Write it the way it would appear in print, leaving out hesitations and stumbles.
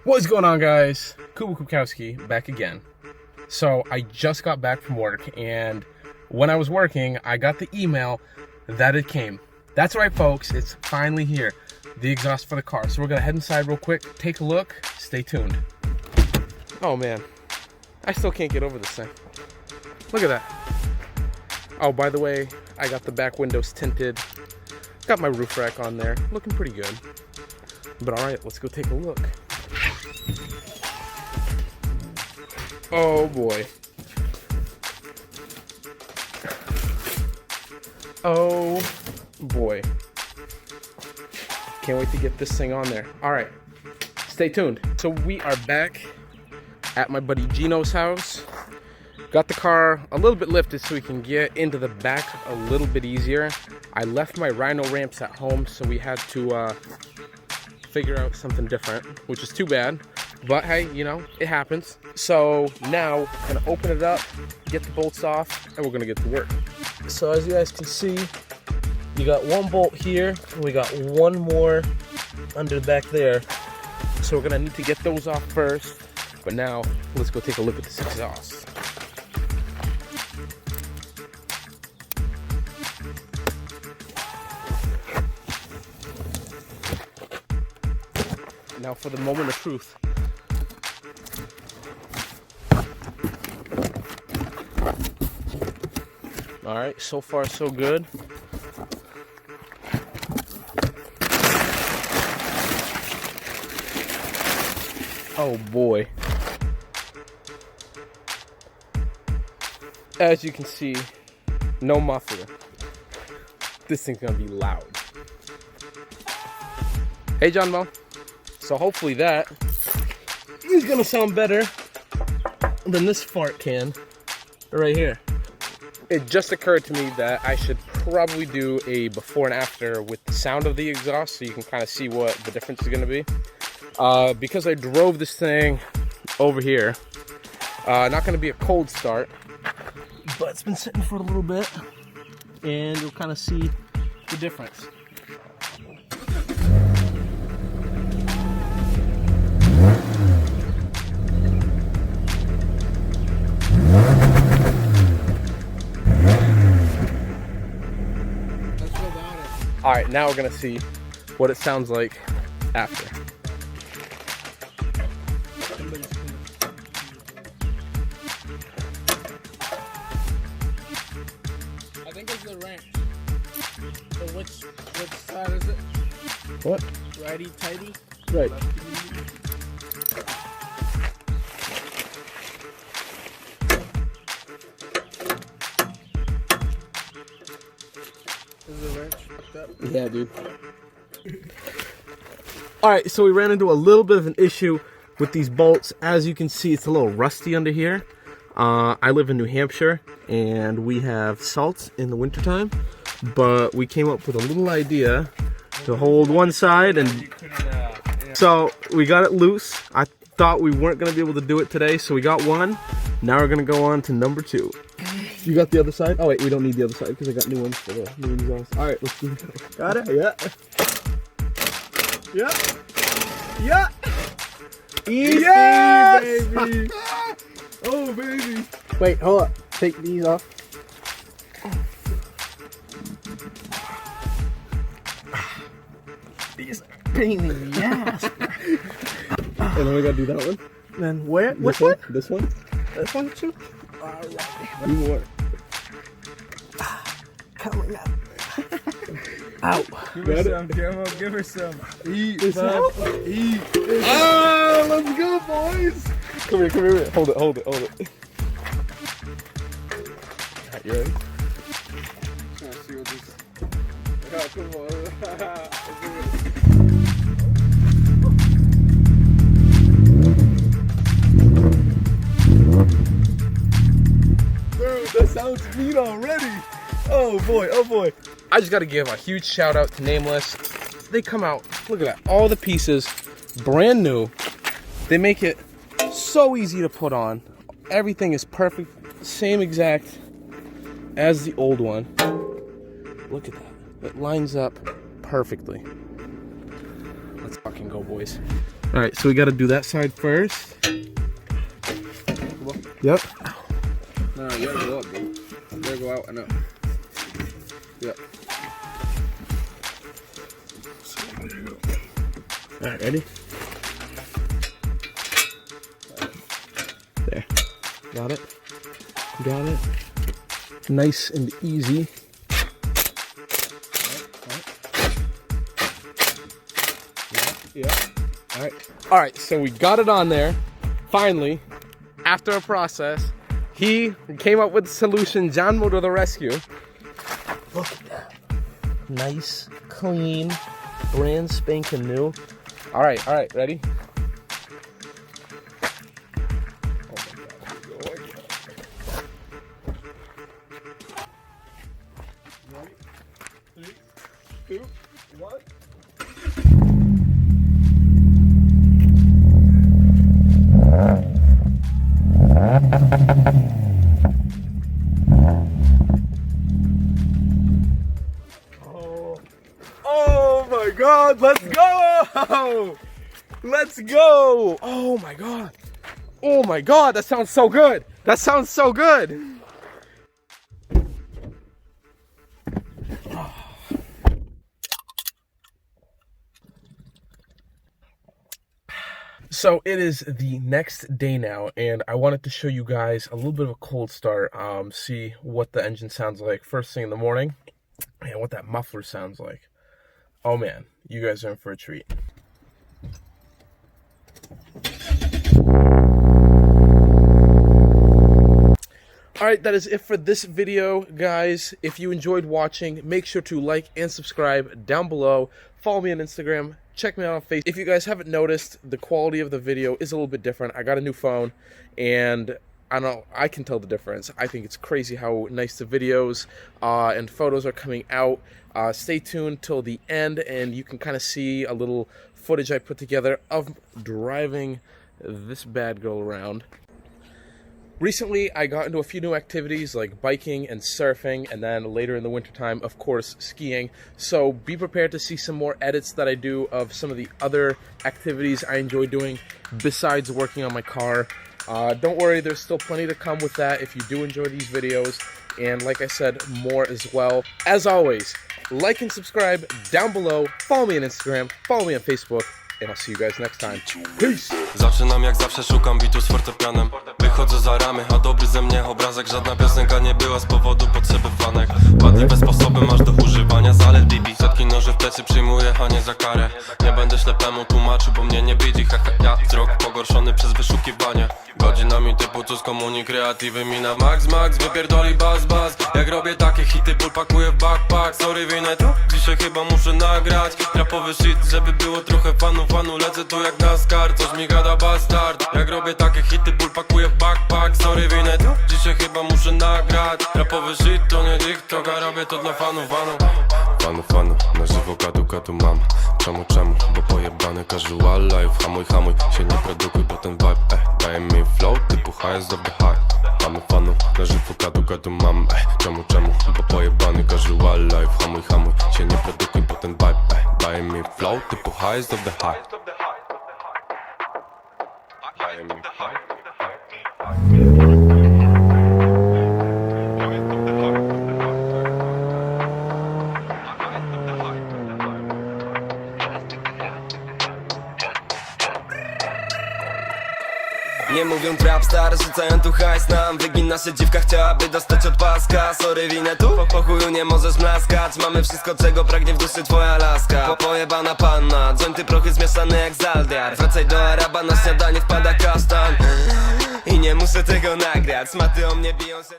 What's going on, guys? Kuba Kubkowski back again. So I just got back from work, and when I was working, I got the email that it came. That's right, folks, it's finally here. The exhaust for the car. So we're gonna head inside real quick, take a look, stay tuned. Oh man, I still can't get over this thing. Look at that. Oh, by the way, I got the back windows tinted. Got my roof rack on there, looking pretty good. But all right, let's go take a look. Oh boy. Oh boy. Can't wait to get this thing on there. All right, stay tuned. So we are back at my buddy Gino's house. Got the car a little bit lifted so we can get into the back a little bit easier. I left my Rhino ramps at home, so we had to figure out something different, which is too bad. But hey, you know, it happens. So now I'm gonna open it up, get the bolts off, and we're gonna get to work. So as you guys can see, you got one bolt here, and we got one more under the back there. So we're gonna need to get those off first. But now, let's go take a look at this exhaust. Now for the moment of truth. All right, so far so good. Oh boy. As you can see, no muffler. This thing's gonna be loud. Hey, John Mo. So hopefully that is gonna sound better than this fart can right here. It just occurred to me that I should probably do a before and after with the sound of the exhaust so you can kind of see what the difference is gonna be. Because I drove this thing over here, not gonna be a cold start, but it's been sitting for a little bit and you'll kind of see the difference. All right, now we're gonna see what it sounds like after. I think it's the wrench. So which side is it? What? Righty tighty? Right. Is the wrench fucked up? Yeah, dude. All right, so we ran into a little bit of an issue with these bolts. As you can see, it's a little rusty under here. I live in New Hampshire, and we have salt in the wintertime, but we came up with a little idea to hold one side, and so we got it loose. I thought we weren't going to be able to do it today, so we got one. Now we're going to go on to number two. You got the other side? Oh wait, we don't need the other side because I got new ones for the new exhaust. All right, let's do it. Got it? Yeah. Yeah. Easy, yes! Baby. Oh, baby. Wait, hold up. Take these off. These are pain in the ass. And then we gotta do that one. Then where? Which one? This one? This one too? Alright. Two more. Coming up. Ow. Give her some, Demo. Give her some. Eat, bud. Eat. Ah, let's go, boys. Come here, come here. Hold it. Alright, you ready? Trying to see what this. Oh, come on. Dude, that sounds sweet already. Oh boy, oh boy. I just gotta give a huge shout out to Nameless. They come out, look at that, all the pieces, brand new. They make it so easy to put on. Everything is perfect, same exact as the old one. Look at that, it lines up perfectly. Let's fucking go, boys. All right, so we got to do that side first. Yep. No, you gotta go up, bro. You gotta go out and up. Yep. All right, ready? There. Got it. Got it. Nice and easy. Yeah. All right, so we got it on there. Finally, after a process, he came up with a solution. John Mo to the rescue. Look at that. Nice, clean, brand spanking new. All right, ready? Ready? 3, 2, 1. Oh my God, let's go! Let's go! Oh my God. Oh my God, that sounds so good. That sounds so good. So it is the next day now, and I wanted to show you guys a little bit of a cold start, see what the engine sounds like first thing in the morning, and what that muffler sounds like. Oh man, you guys are in for a treat. Alright, that is it for this video, guys. If you enjoyed watching, make sure to like and subscribe down below. Follow me on Instagram. Check me out on Facebook. If you guys haven't noticed, the quality of the video is a little bit different. I got a new phone, and I know I can tell the difference. I think it's crazy how nice the videos and photos are coming out. Stay tuned till the end, and you can kind of see a little footage I put together of driving this bad girl around. Recently, I got into a few new activities like biking and surfing, and then later in the wintertime, of course, skiing. So be prepared to see some more edits that I do of some of the other activities I enjoy doing besides working on my car. Don't worry, there's still plenty to come with that if you do enjoy these videos. And like I said, more as well. As always, like and subscribe down below. Follow me on Instagram, follow me on Facebook, and I'll see you guys next time. Peace! Zaczynam jak zawsze, szukam bitu z fortepianem. Wychodzę za ramy, a dobry ze mnie obrazek. Żadna piosenka nie była z powodu potrzeby fanek. Ładliwe sposoby masz do używania zalet bibi. Setki noży w plecy przyjmuję, a nie za karę. Nie będę ślepemu tłumaczył, bo mnie nie widzi. Ja wzrok pogorszony przez wyszukiwanie. Godzinami typu cus komunik kreatywy mi na max wypierdoli bas. Jak robię takie hity, ból pakuję w backpack. Sory Winetu, dzisiaj chyba muszę nagrać rapowy shit, żeby było trochę fanu. Lecę tu jak NASCAR, coś mi gada bastard. Jak robię takie hity, ból pakuję w backpack. Sory Winetu, dzisiaj chyba muszę nagrać rapowy shit, to nie TikTok, a robię to dla fanów. Fanu, na żywo gadu mam. Czemu? Bo pojebany casual life. Hamuj, się nie produkuj, bo ten vibe daje mi flow typu highest of the high. Fanu, na żywo gadu mam. Czemu? Bo pojebany casual life. Hamuj, się nie produkuj, bo ten vibe daje mi flow typu highest of the high. Daje mi high. Nie mówią trapstar, rzucają tu hajs nam. Wygina się dziwka, chciałaby dostać od paska. Sory Winetu, po chuju nie możesz mlaskać. Mamy wszystko, czego pragnie w duszy twoja laska. Pojebana panna, jointy prochy zmieszane jak zaldiar. Wracaj do Araba, na śniadanie wpada kasztan. I nie muszę tego nagrać, smaty o mnie biją się.